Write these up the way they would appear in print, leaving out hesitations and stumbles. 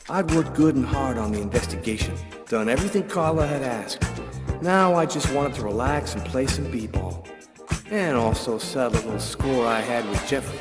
I'd worked good and hard on the investigation, done everything Carla had asked. Now I just wanted to relax and play some b-ball. And also settle a little score I had with Jeffrey.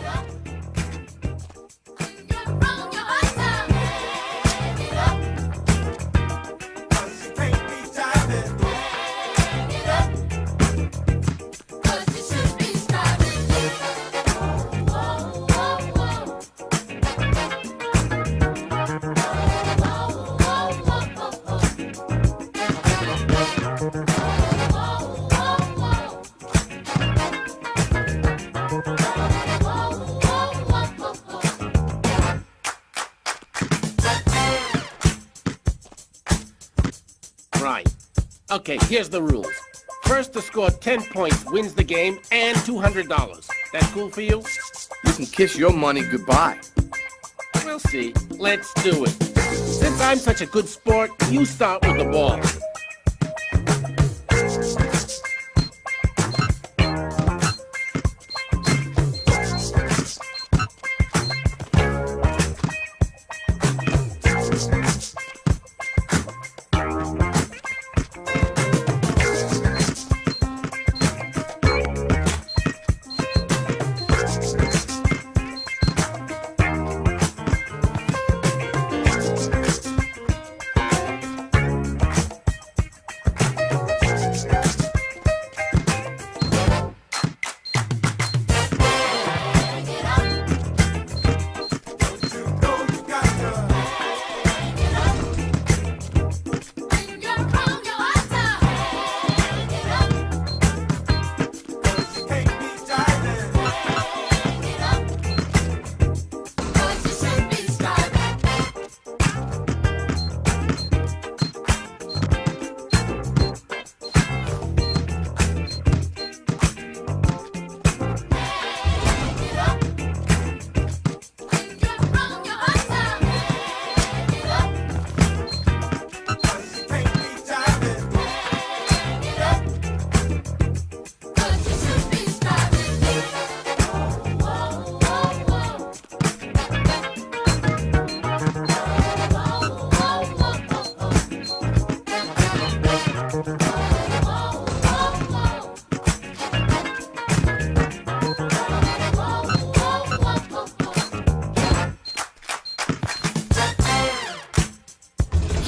Right. Okay, here's the rules. First to score 10 points wins the game and $200. That cool for you? You can kiss your money goodbye. We'll see. Let's do it. Since I'm such a good sport, you start with the ball.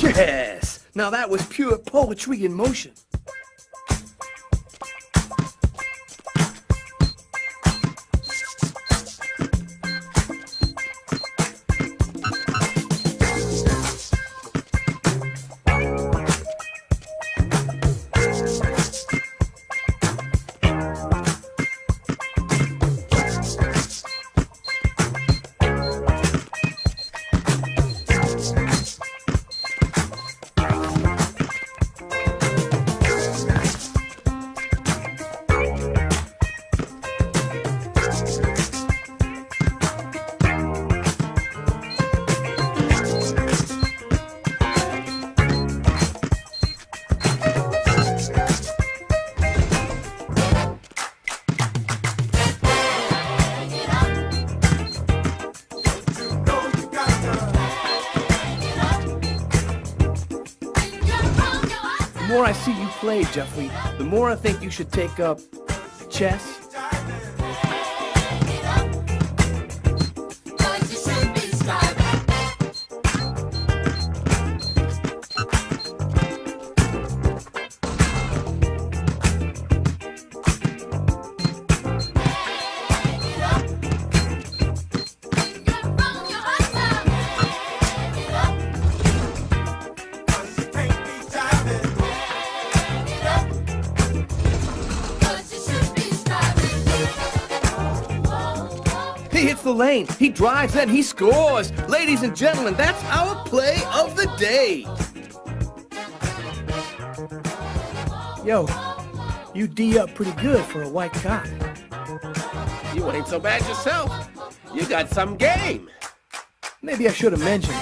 Yes! Now that was pure poetry in motion. The more I see you play, Jeffrey, the more I think you should take up chess. He hits the lane, he drives, and he scores. Ladies and gentlemen, that's our play of the day. Yo, you D up pretty good for a white cop. You ain't so bad yourself. You got some game. Maybe I should have mentioned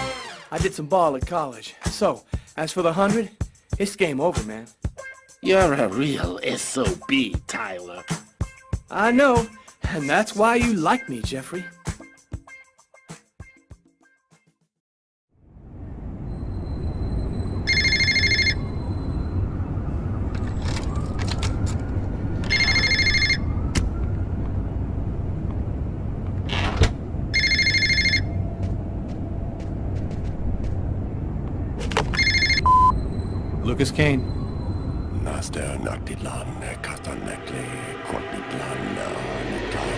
I did some ball at college. So, as for the 100, it's game over, man. You're a real SOB, Tyler. I know, and that's why you like me, Jeffrey. Lucas Kane. Naster Naktilan, Kastanekli, Kortitlan, Nitan,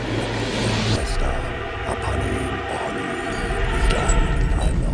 Nesta, Apani, Oni, Islan, Alno.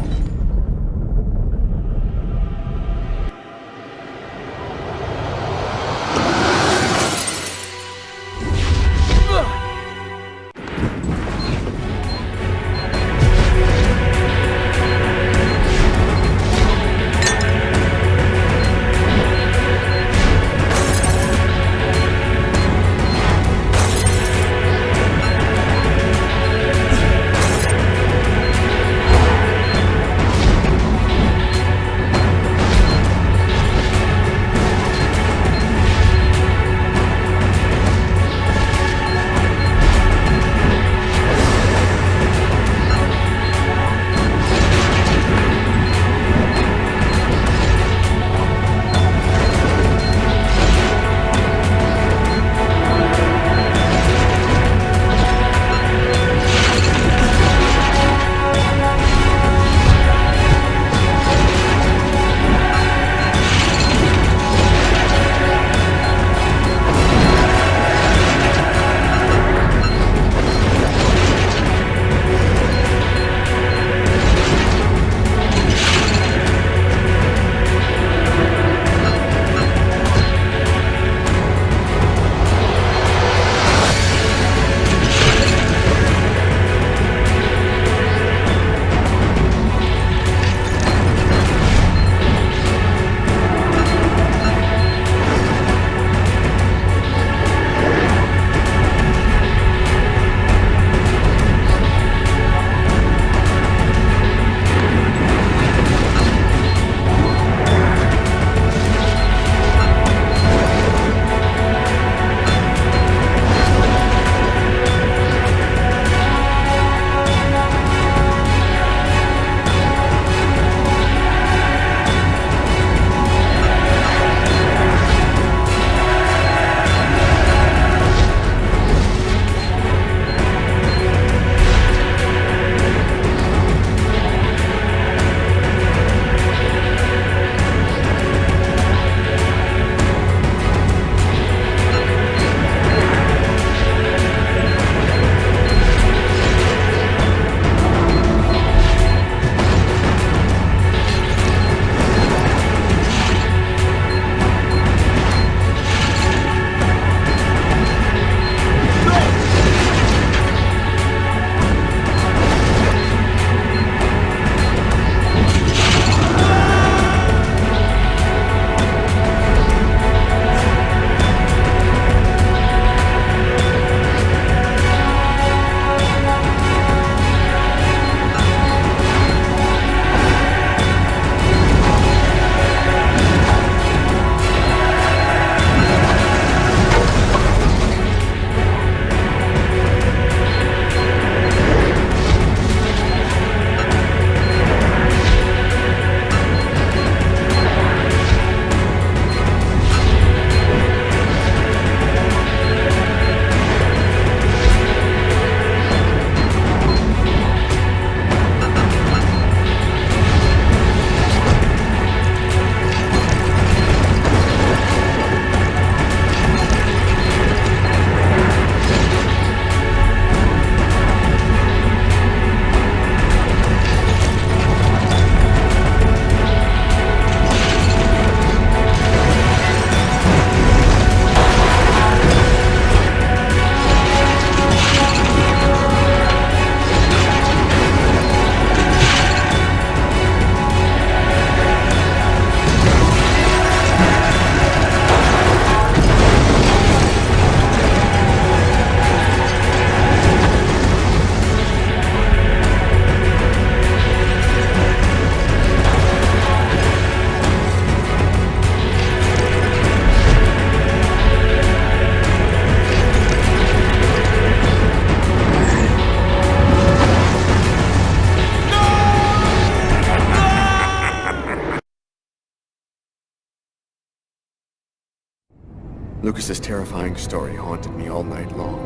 Lucas's terrifying story haunted me all night long.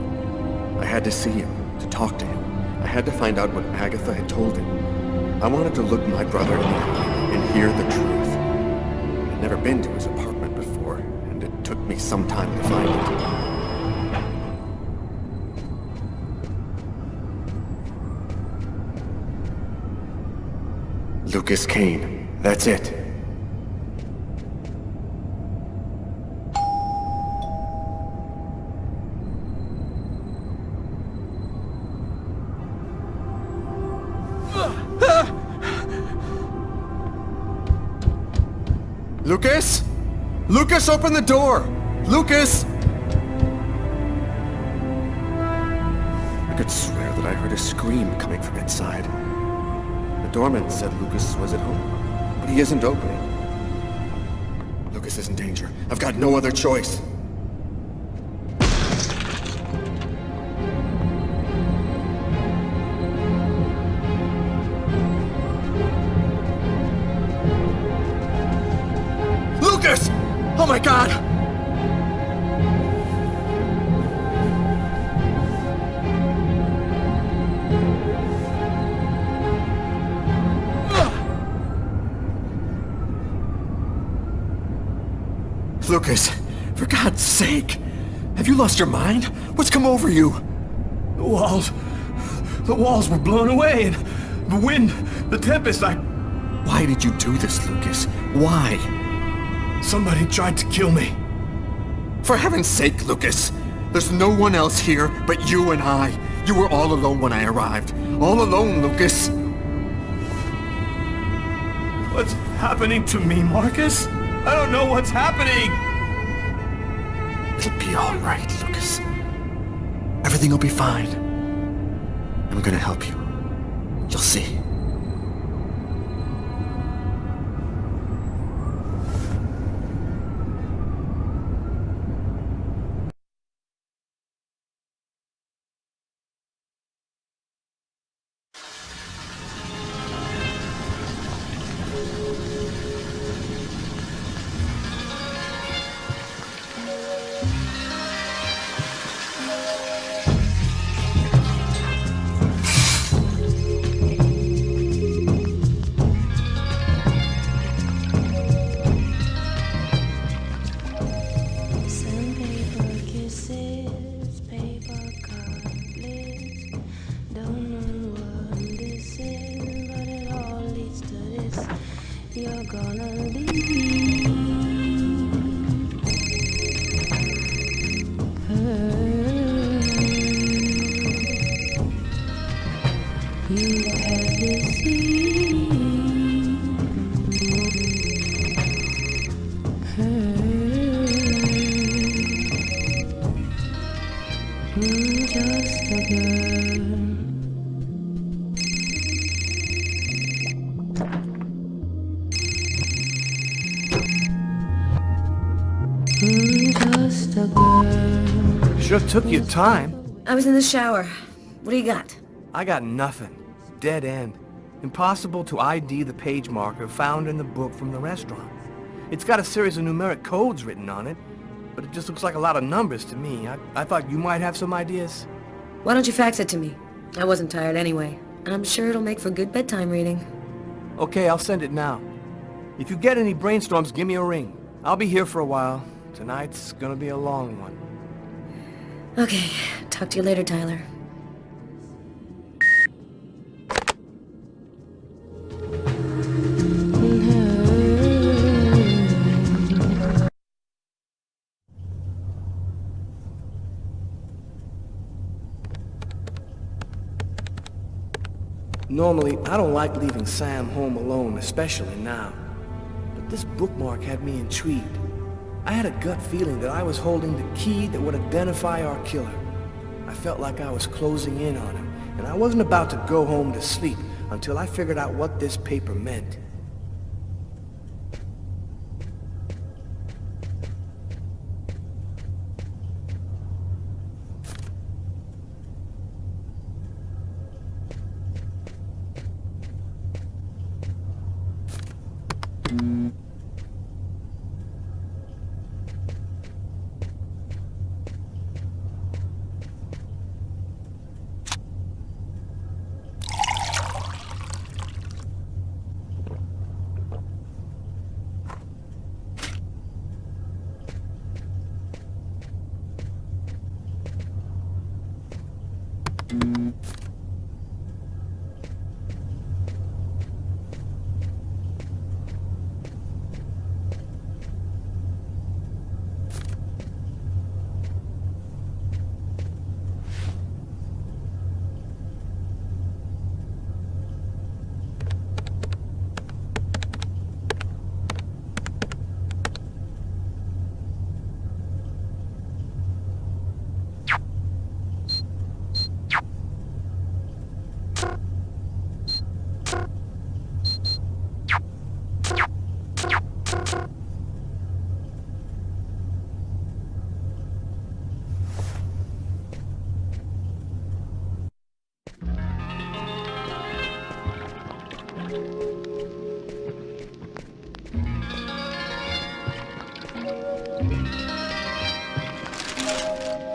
I had to see him, to talk to him. I had to find out what Agatha had told him. I wanted to look my brother in the eye and hear the truth. Never been to his apartment before, and it took me some time to find it. Lucas Kane. That's it. Lucas? Lucas, open the door! Lucas! I could swear that I heard a scream coming from inside. The doorman said Lucas was at home, but he isn't opening. Lucas is in danger. I've got no other choice. Lucas! Oh my God! Lucas, for God's sake! Have you lost your mind? What's come over you? The walls were blown away, and the wind, the tempest, Why did you do this, Lucas? Why? Somebody tried to kill me. For heaven's sake, Lucas! There's no one else here but you and I. You were all alone when I arrived. All alone, Lucas! What's happening to me, Marcus? I don't know what's happening! It'll be all right, Lucas. Everything will be fine. I'm gonna help you. You'll see. You're gonna leave her. You had to see her. Just a girl. Just a girl. Sure took you time. I was in the shower. What do you got? I got nothing. Dead end. Impossible to ID the page marker found in the book from the restaurant. It's got a series of numeric codes written on it, but it just looks like a lot of numbers to me. I thought you might have some ideas. Why don't you fax it to me? I wasn't tired anyway. I'm sure it'll make for good bedtime reading. Okay, I'll send it now. If you get any brainstorms, give me a ring. I'll be here for a while. Tonight's gonna be a long one. Okay, talk to you later, Tyler. Normally, I don't like leaving Sam home alone, especially now. But this bookmark had me intrigued. I had a gut feeling that I was holding the key that would identify our killer. I felt like I was closing in on him, and I wasn't about to go home to sleep until I figured out what this paper meant.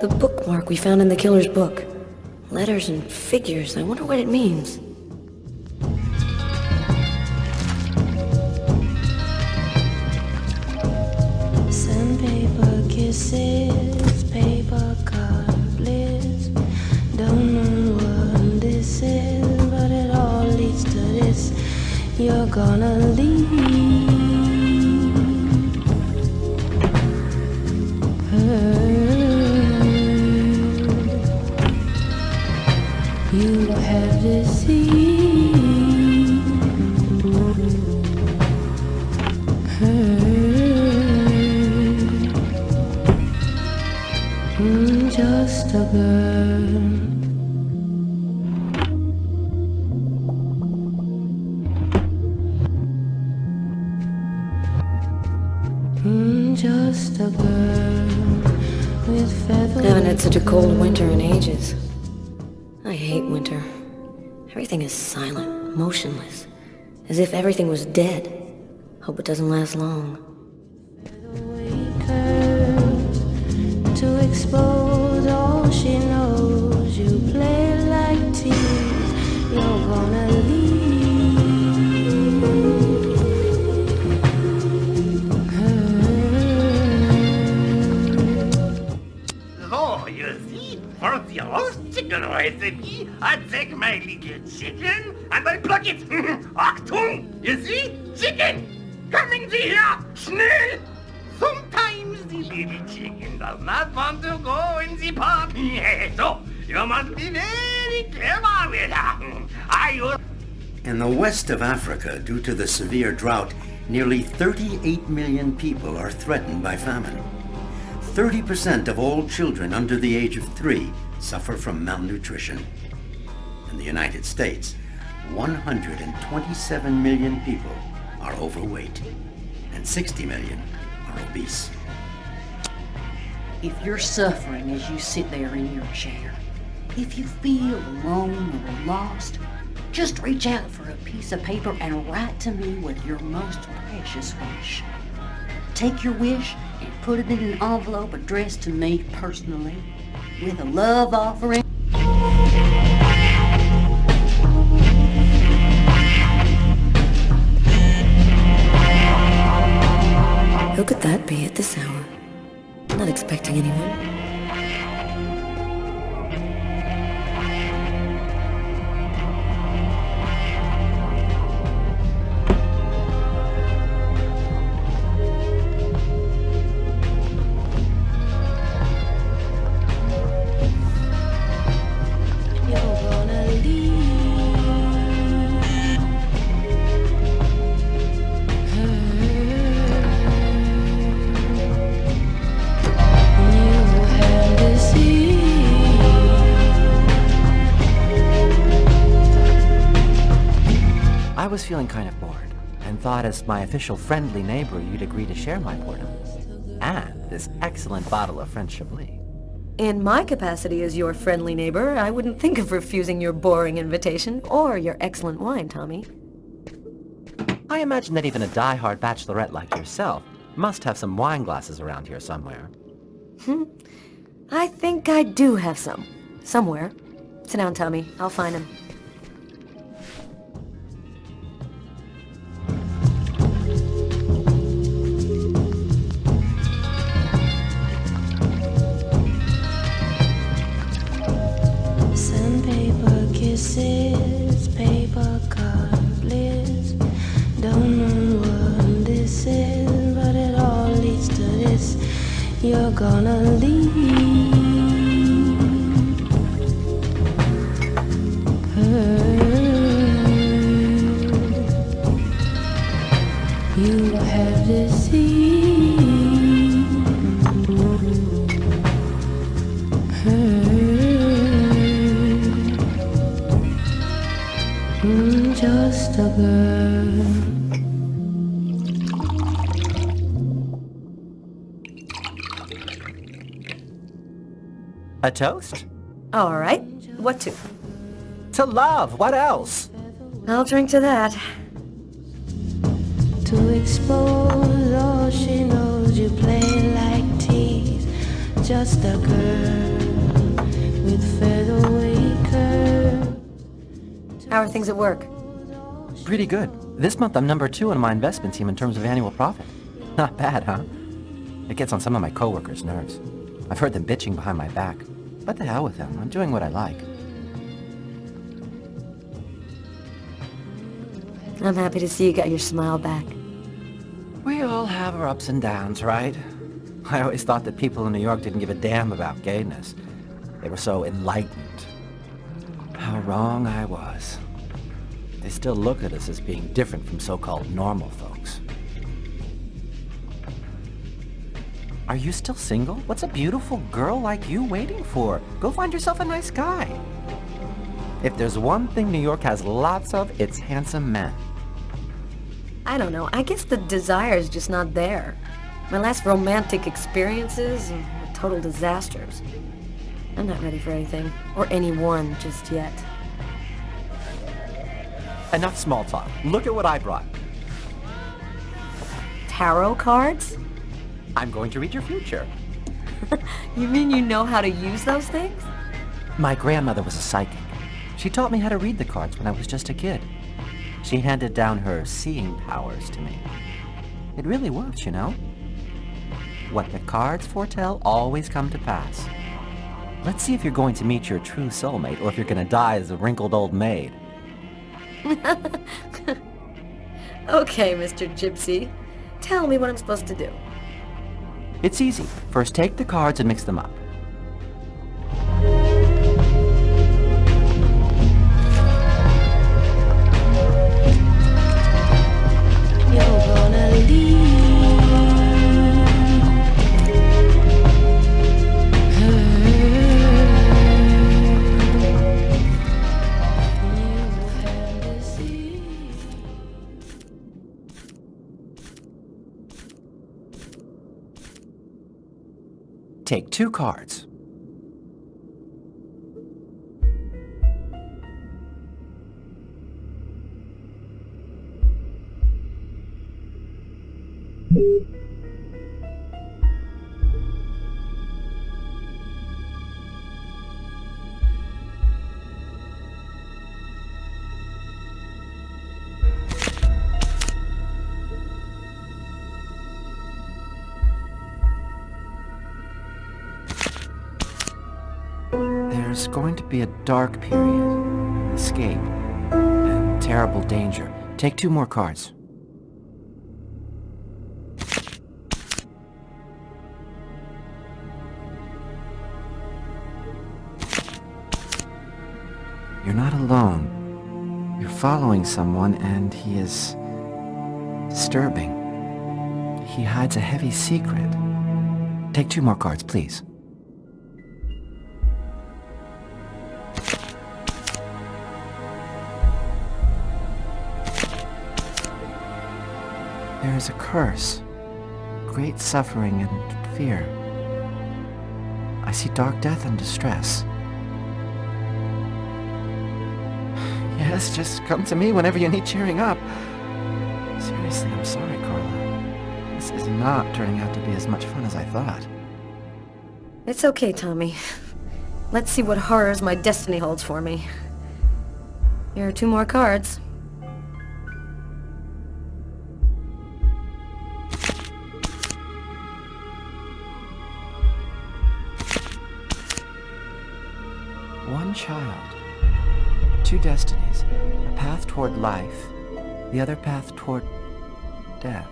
The bookmark we found in the killer's book. Letters and figures. I wonder what it means. Sandpaper kisses, paper cut bliss. Don't know what this is, but it all leads to this. You're gonna leave her. You have deceived her. Just a girl. Just a girl with feathers. I haven't had such a cold winter in ages. I hate winter. Everything is silent, motionless, as if everything was dead. Hope it doesn't last long. To expose all she knows, you play like tears. You're gonna leave her. So, you see, for the roast chicken recipe, I take my little chicken and I pluck it. Achtung! You see? Chicken! Coming to here! Schnell! Sometimes the baby chicken does not want to go in the pot. So, you must be very clever with her. In the west of Africa, due to the severe drought, nearly 38 million people are threatened by famine. 30% of all children under the age of 3 suffer from malnutrition. In the United States, 127 million people are overweight, and 60 million are obese. If you're suffering as you sit there in your chair, if you feel alone or lost, just reach out for a piece of paper and write to me with your most precious wish. Take your wish and put it in an envelope addressed to me personally with a love offering. Who could that be at this hour? Not expecting anyone. I was feeling kind of bored, and thought as my official friendly neighbor you'd agree to share my boredom. And this excellent bottle of French Chablis. In my capacity as your friendly neighbor, I wouldn't think of refusing your boring invitation or your excellent wine, Tommy. I imagine that even a die-hard bachelorette like yourself must have some wine glasses around here somewhere. I think I do have some. Somewhere. Sit down, Tommy. I'll find him. kisses, paper cut bliss. Don't know what this is, but it all leads to this. You're gonna leave her. You have deceived her. Just a girl. A toast? All right. What to? To love. What else? I'll drink to that. To expose all she knows, you play like tease. Just a girl with featherweight curves. How are things at work? Pretty good. This month I'm number 2 on my investment team in terms of annual profit. Not bad, huh? It gets on some of my coworkers' nerves. I've heard them bitching behind my back. But the hell with them. I'm doing what I like. I'm happy to see you got your smile back. We all have our ups and downs, right? I always thought that people in New York didn't give a damn about gayness. They were so enlightened. How wrong I was. They still look at us as being different from so-called normal folks. Are you still single? What's a beautiful girl like you waiting for? Go find yourself a nice guy. If there's one thing New York has lots of, it's handsome men. I don't know. I guess the desire's just not there. My last romantic experiences were total disasters. I'm not ready for anything, or anyone just yet. Enough small talk. Look at what I brought. Tarot cards? I'm going to read your future. You mean you know how to use those things? My grandmother was a psychic. She taught me how to read the cards when I was just a kid. She handed down her seeing powers to me. It really works, you know? What the cards foretell always come to pass. Let's see if you're going to meet your true soulmate or if you're going to die as a wrinkled old maid. Okay, Mr. Gypsy. Tell me what I'm supposed to do. It's easy. First take the cards and mix them up. You're gonna leave her. You have deceived. Take 2 cards. There's going to be a dark period, escape, and terrible danger. Take 2 more cards. You're not alone. You're following someone, and he is disturbing. He hides a heavy secret. Take 2 more cards, please. There is a curse, great suffering and fear. I see dark death and distress. Yes, just come to me whenever you need cheering up. Seriously, I'm sorry, Carla. This is not turning out to be as much fun as I thought. It's okay, Tommy. Let's see what horrors my destiny holds for me. Here are 2 more cards. One child. Two destinies. A path toward life, the other path toward death.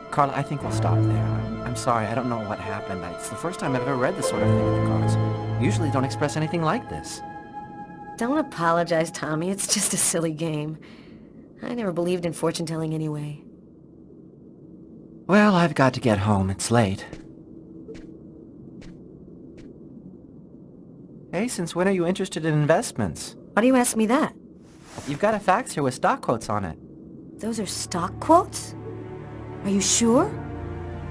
Carla, I think we'll stop there. I'm sorry, I don't know what happened. It's the first time I've ever read this sort of thing in the cards. Usually don't express anything like this. Don't apologize, Tommy. It's just a silly game. I never believed in fortune-telling anyway. Well, I've got to get home. It's late. Hey, since when are you interested in investments? Why do you ask me that? You've got a fax here with stock quotes on it. Those are stock quotes? Are you sure?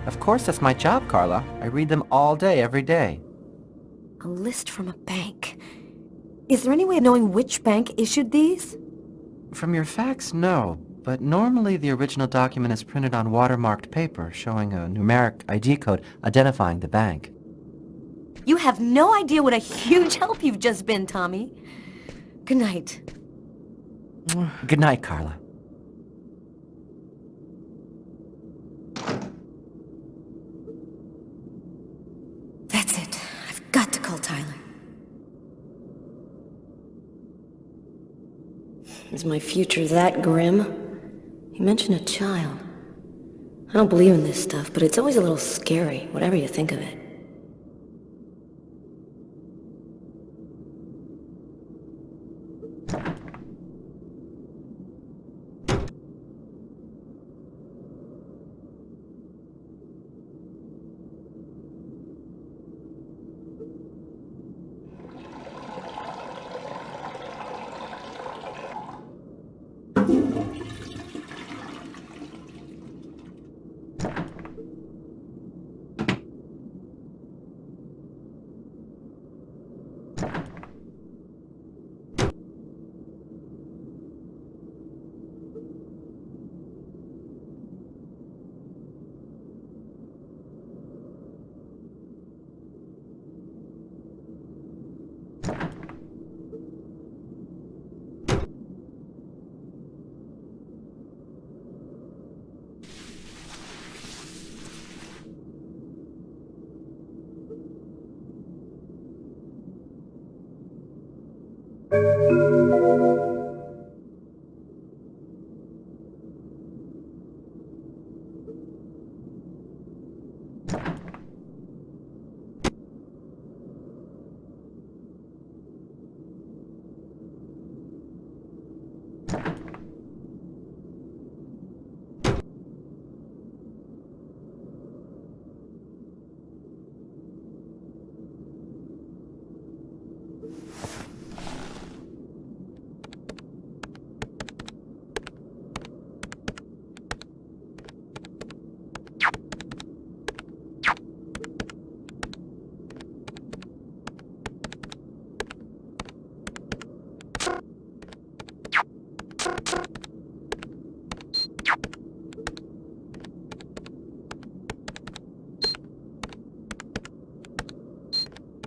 Of course, that's my job, Carla. I read them all day, every day. A list from a bank. Is there any way of knowing which bank issued these? From your fax, no. But normally the original document is printed on watermarked paper, showing a numeric ID code identifying the bank. You have no idea what a huge help you've just been, Tommy. Good night. Good night, Carla. That's it. I've got to call Tyler. Is my future that grim? You mentioned a child. I don't believe in this stuff, but it's always a little scary, whatever you think of it.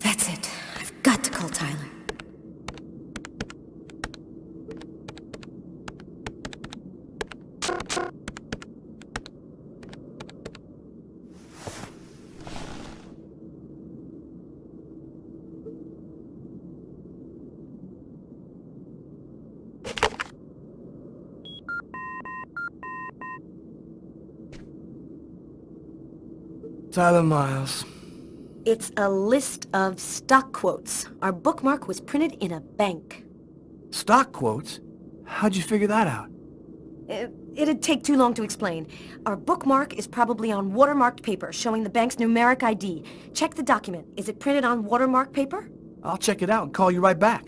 That's it. I've got to call Tyler. Tyler Miles. It's a list of stock quotes. Our bookmark was printed in a bank. Stock quotes? How'd you figure that out? It'd take too long to explain. Our bookmark is probably on watermarked paper, showing the bank's numeric ID. Check the document. Is it printed on watermarked paper? I'll check it out and call you right back.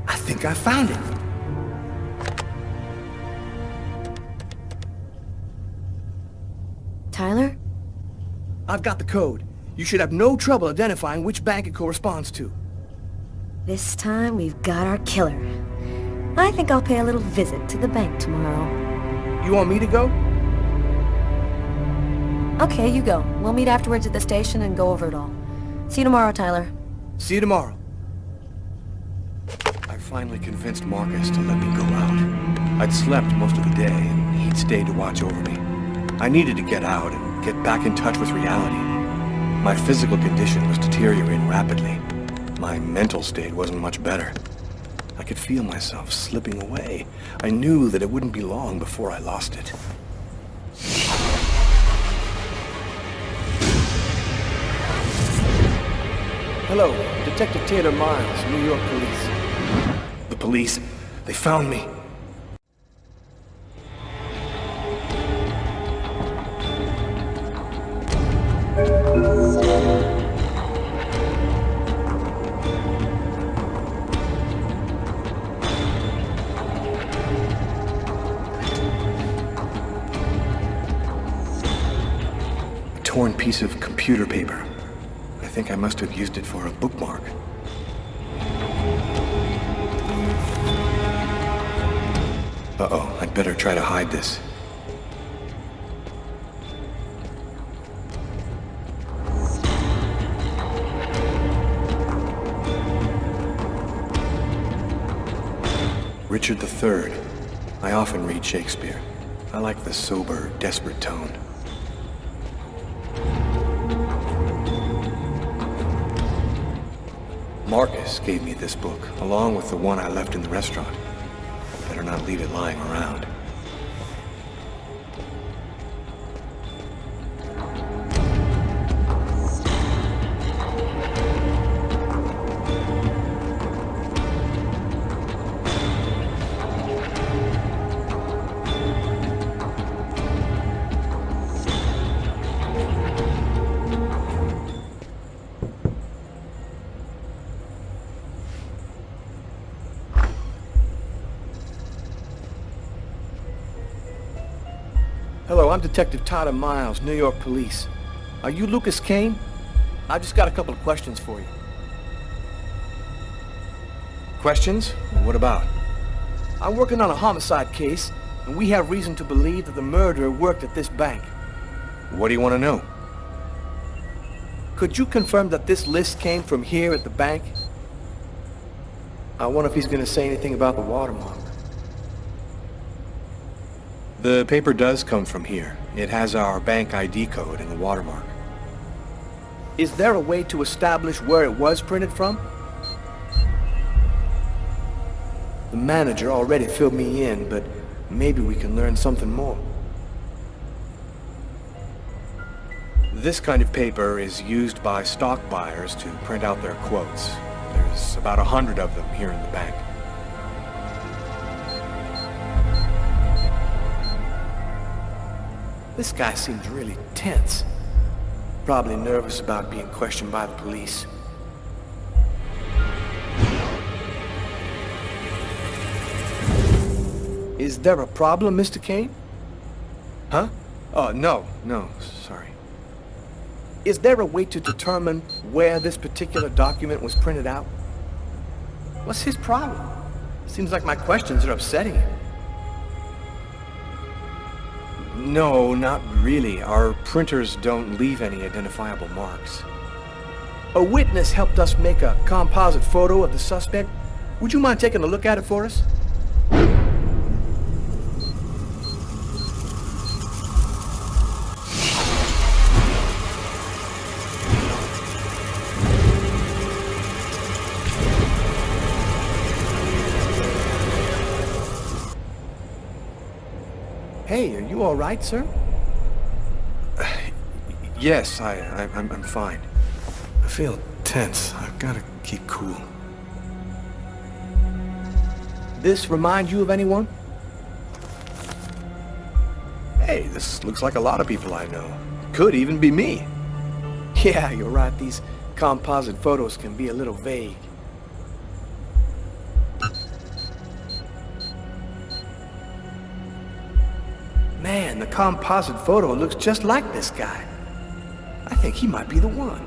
I think I found it. Tyler? I've got the code. You should have no trouble identifying which bank it corresponds to. This time we've got our killer. I think I'll pay a little visit to the bank tomorrow. You want me to go? Okay, you go. We'll meet afterwards at the station and go over it all. See you tomorrow, Tyler. See you tomorrow. I finally convinced Marcus to let me go out. I'd slept most of the day, and he'd stayed to watch over me. I needed to get out and get back in touch with reality. My physical condition was deteriorating rapidly. My mental state wasn't much better. I could feel myself slipping away. I knew that it wouldn't be long before I lost it. Hello, Detective Taylor Miles, New York Police. The police, they found me. A torn piece of computer paper. I think I must have used it for a bookmark. Uh-oh, I'd better try to hide this. Richard III. I often read Shakespeare. I like the sober, desperate tone. Marcus gave me this book, along with the one I left in the restaurant. Better not leave it lying around. Hello, I'm Detective Tyler Miles, New York Police. Are you Lucas Kane? I just got a couple of questions for you. Questions? What about? I'm working on a homicide case, and we have reason to believe that the murderer worked at this bank. What do you want to know? Could you confirm that this list came from here at the bank? I wonder if he's going to say anything about the watermark. The paper does come from here. It has our bank ID code and the watermark. Is there a way to establish where it was printed from? The manager already filled me in, but maybe we can learn something more. This kind of paper is used by stock buyers to print out their quotes. There's about 100 of them here in the bank. This guy seems really tense. Probably nervous about being questioned by the police. Is there a problem, Mr. Kane? Huh? Oh, no, sorry. Is there a way to determine where this particular document was printed out? What's his problem? Seems like my questions are upsetting him. No, not really. Our printers don't leave any identifiable marks. A witness helped us make a composite photo of the suspect. Would you mind taking a look at it for us? Hey, are you all right, sir? Yes, I'm fine. I feel tense. I've got to keep cool. This remind you of anyone? Hey, this looks like a lot of people I know. Could even be me. Yeah, you're right. These composite photos can be a little vague. Man, the composite photo looks just like this guy. I think he might be the one.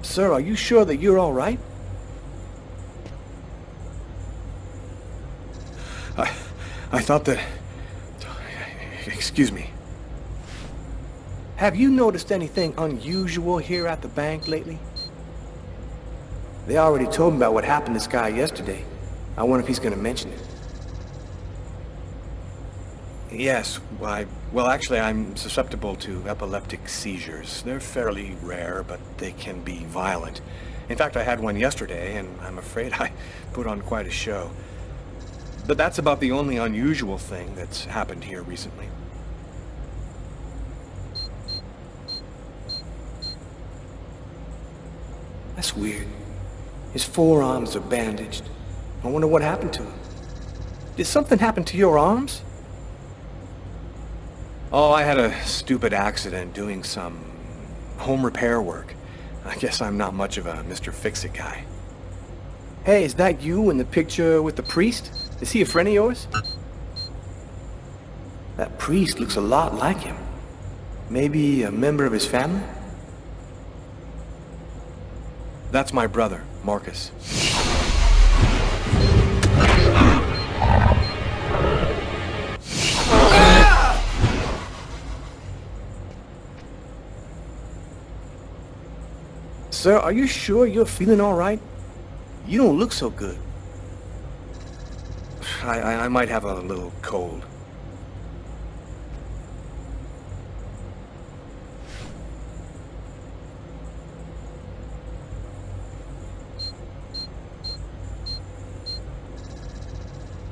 Sir, are you sure that you're all right? I thought that... Excuse me. Have you noticed anything unusual here at the bank lately? They already told me about what happened to this guy yesterday. I wonder if he's going to mention it. Yes, well, actually, I'm susceptible to epileptic seizures. They're fairly rare, but they can be violent. In fact, I had one yesterday, and I'm afraid I put on quite a show. But that's about the only unusual thing that's happened here recently. That's weird. His forearms are bandaged. I wonder what happened to him. Did something happen to your arms? Oh, I had a stupid accident doing some home repair work. I guess I'm not much of a Mr. Fix-It guy. Hey, is that you in the picture with the priest? Is he a friend of yours? That priest looks a lot like him. Maybe a member of his family? That's my brother, Marcus. Sir, are you sure you're feeling all right? You don't look so good. I might have a little cold.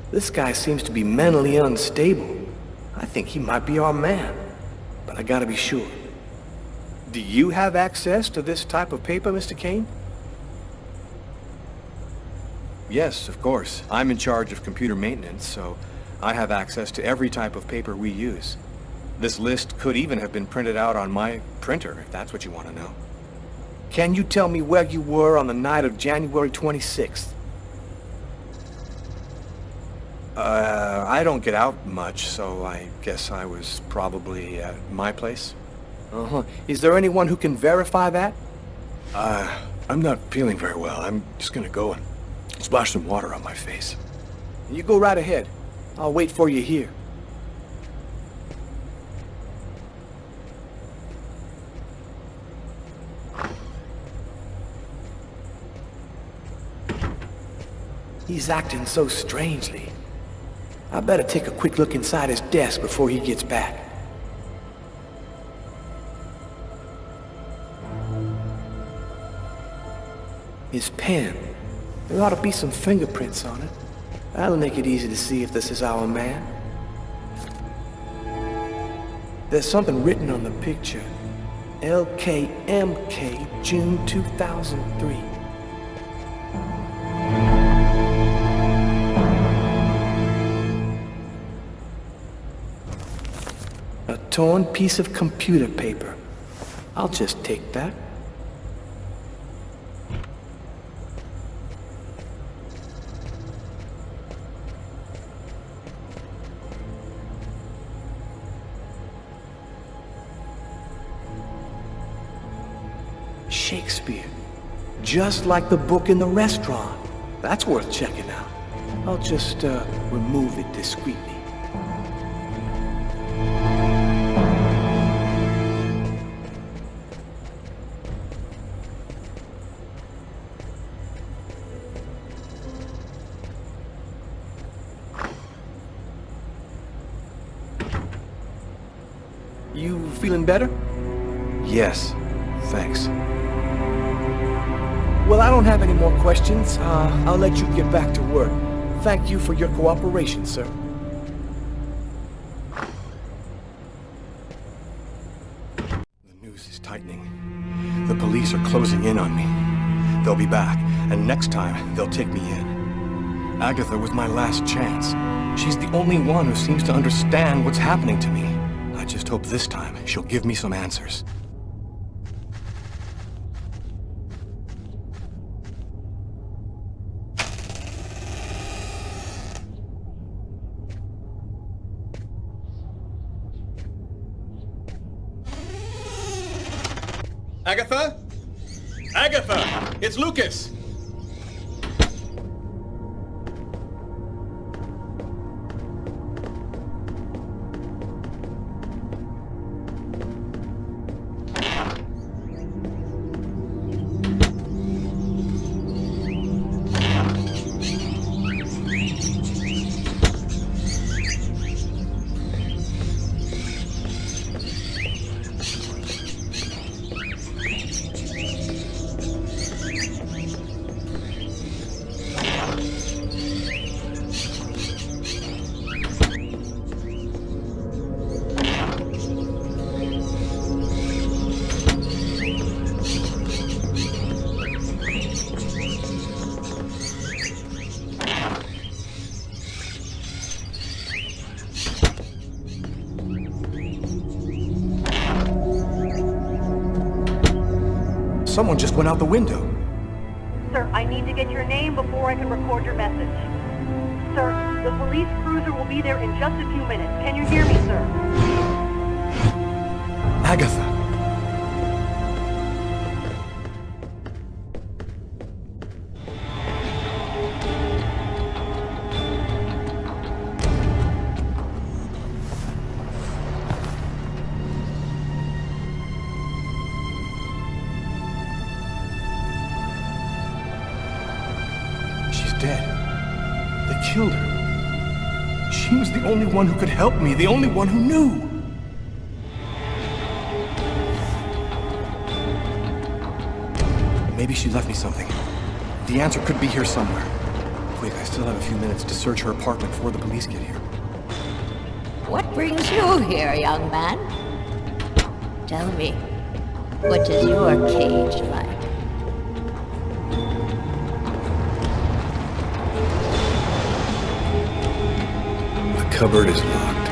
This guy seems to be mentally unstable. I think he might be our man, but I gotta be sure. Do you have access to this type of paper, Mr. Kane? Yes, of course. I'm in charge of computer maintenance, so I have access to every type of paper we use. This list could even have been printed out on my printer, if that's what you want to know. Can you tell me where you were on the night of January 26th? I don't get out much, so I guess I was probably at my place. Uh-huh. Is there anyone who can verify that? I'm not feeling very well. I'm just gonna go and splash some water on my face. You go right ahead. I'll wait for you here. He's acting so strangely. I better take a quick look inside his desk before he gets back. His pen. There ought to be some fingerprints on it. That'll make it easy to see if this is our man. There's something written on the picture. LKMK, June 2003. A torn piece of computer paper. I'll just take that. Shakespeare. Just like the book in the restaurant. That's worth checking out. I'll just remove it discreetly. You feeling better? Yes, thanks. Well, I don't have any more questions. I'll let you get back to work. Thank you for your cooperation, sir. The noose is tightening. The police are closing in on me. They'll be back, and next time, they'll take me in. Agatha was my last chance. She's the only one who seems to understand what's happening to me. I just hope this time she'll give me some answers. Agatha? Agatha! It's Lucas! Someone just went out the window. Sir, I need to get your name before I can record your message. Sir, the police cruiser will be there in just a few minutes. Can you hear me, sir? Agatha. Dead. They killed her. She was the only one who could help me, the only one who knew. Maybe she left me something. The answer could be here somewhere. Quick, I still have a few minutes to search her apartment before the police get here. What brings you here, young man? Tell me, what is your cage like? The cupboard is locked.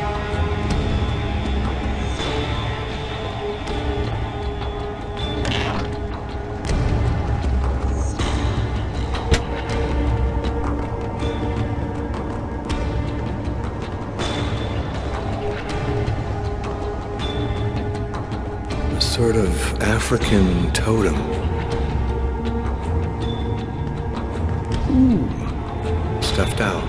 African totem. Ooh. Stuffed owl.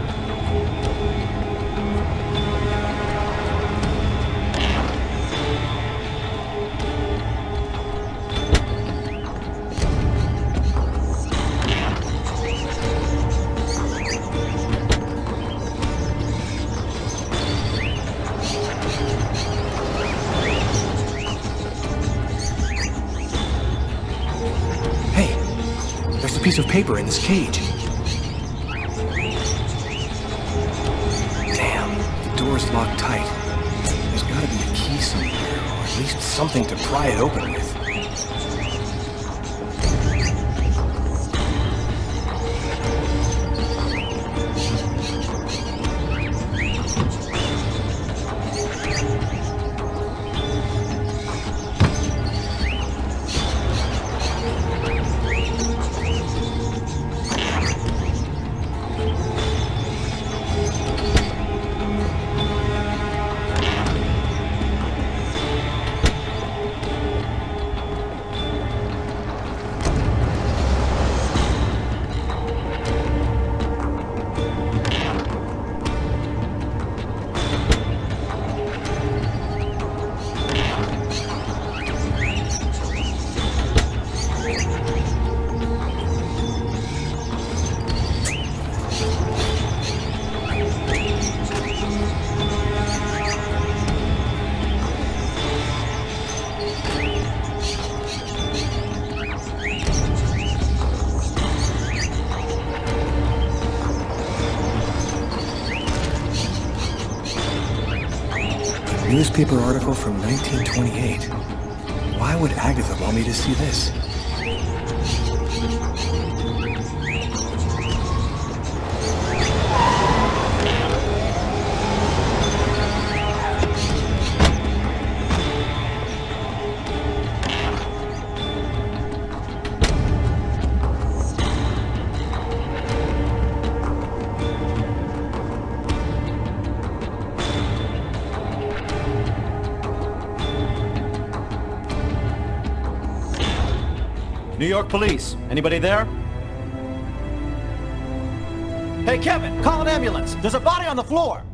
Piece of paper in this cage. Damn, the door's locked tight. There's gotta be a key somewhere, or at least something to pry it open with. Newspaper article from 1928. Why would Agatha want me to see this? New York police. Anybody there? Hey, Kevin, call an ambulance. There's a body on the floor.